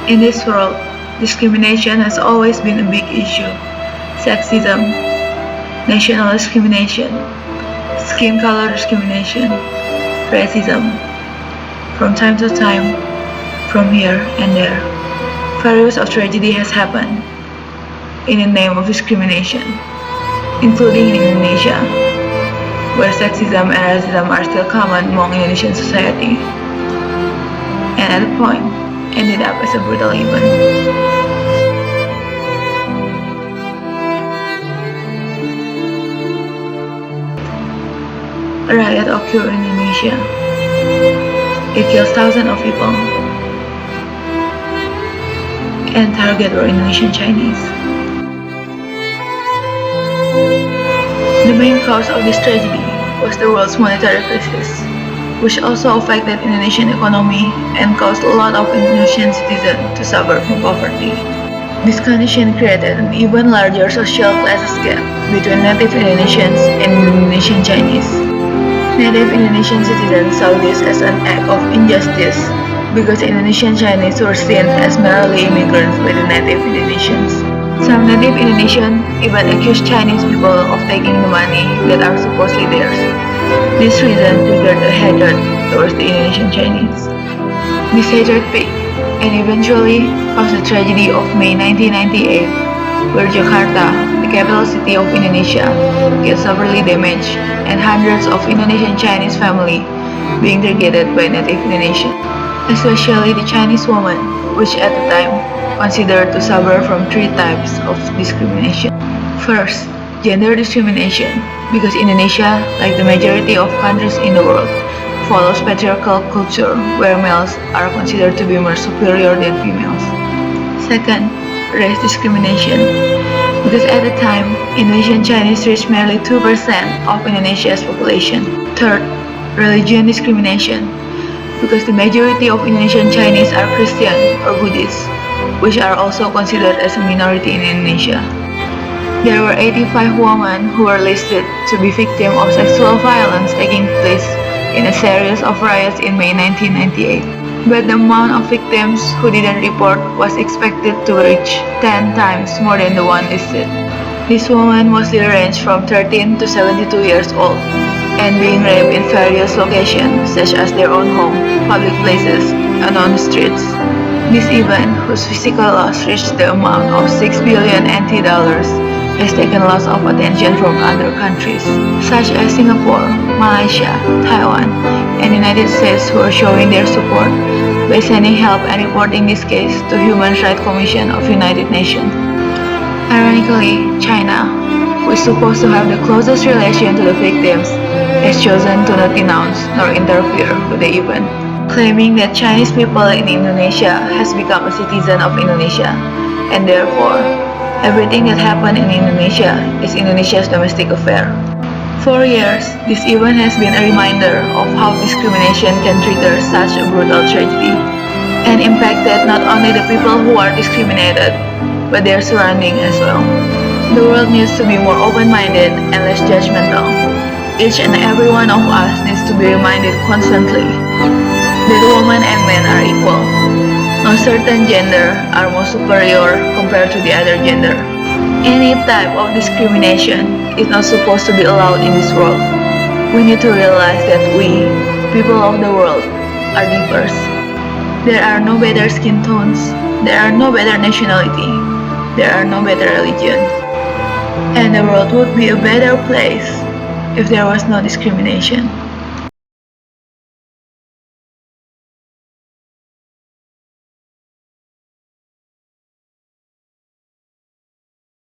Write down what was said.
In this world, discrimination has always been a big issue. Sexism, national discrimination, skin color discrimination, racism. From time to time, from here and there, various of tragedy has happened in the name of discrimination, including in Indonesia, where sexism and racism are still common among Indonesian society, and at a point ended up as a brutal event. A riot occurred in Indonesia. It kills thousands of people, and target were Indonesian Chinese. The main cause of this tragedy was the world's monetary crisis, which also affected Indonesian economy and caused a lot of Indonesian citizens to suffer from poverty. This condition created an even larger social class gap between native Indonesians and Indonesian Chinese. Native Indonesian citizens saw this as an act of injustice because Indonesian Chinese were seen as merely immigrants by the native Indonesians. Some native Indonesians even accused Chinese people of taking the money that are supposedly theirs. This reason triggered a hatred towards the Indonesian Chinese. This hatred peaked and eventually caused the tragedy of May 1998, where Jakarta, the capital city of Indonesia, gets severely damaged and hundreds of Indonesian Chinese families being targeted by native Indonesians, especially the Chinese woman, which at the time considered to suffer from three types of discrimination. First, gender discrimination, because Indonesia, like the majority of countries in the world, follows patriarchal culture where males are considered to be more superior than females. Second, race discrimination, because at the time, Indonesian Chinese reached merely 2% of Indonesia's population. Third, religion discrimination, because the majority of Indonesian Chinese are Christian or Buddhist, which are also considered as a minority in Indonesia. There were 85 women who were listed to be victims of sexual violence taking place in a series of riots in May 1998. But the amount of victims who didn't report was expected to reach 10 times more than the one listed. These women mostly ranged from 13 to 72 years old and being raped in various locations such as their own home, public places, and on the streets. This event, whose physical loss reached the amount of 6 billion NT dollars, has taken lots of attention from other countries, such as Singapore, Malaysia, Taiwan, and United States, who are showing their support by sending help and reporting this case to Human Rights Commission of United Nations. Ironically, China, who is supposed to have the closest relation to the victims, has chosen to not denounce nor interfere with the event, claiming that Chinese people in Indonesia has become a citizen of Indonesia, and therefore, everything that happened in Indonesia is Indonesia's domestic affair. For years, this event has been a reminder of how discrimination can trigger such a brutal tragedy, and impacted not only the people who are discriminated, but their surrounding as well. The world needs to be more open-minded and less judgmental. Each and every one of us needs to be reminded constantly that women and men are equal. No certain gender are more superior compared to the other gender. Any type of discrimination is not supposed to be allowed in this world. We need to realize that we, people of the world, are diverse. There are no better skin tones, there are no better nationality, there are no better religion. And the world would be a better place if there was no discrimination.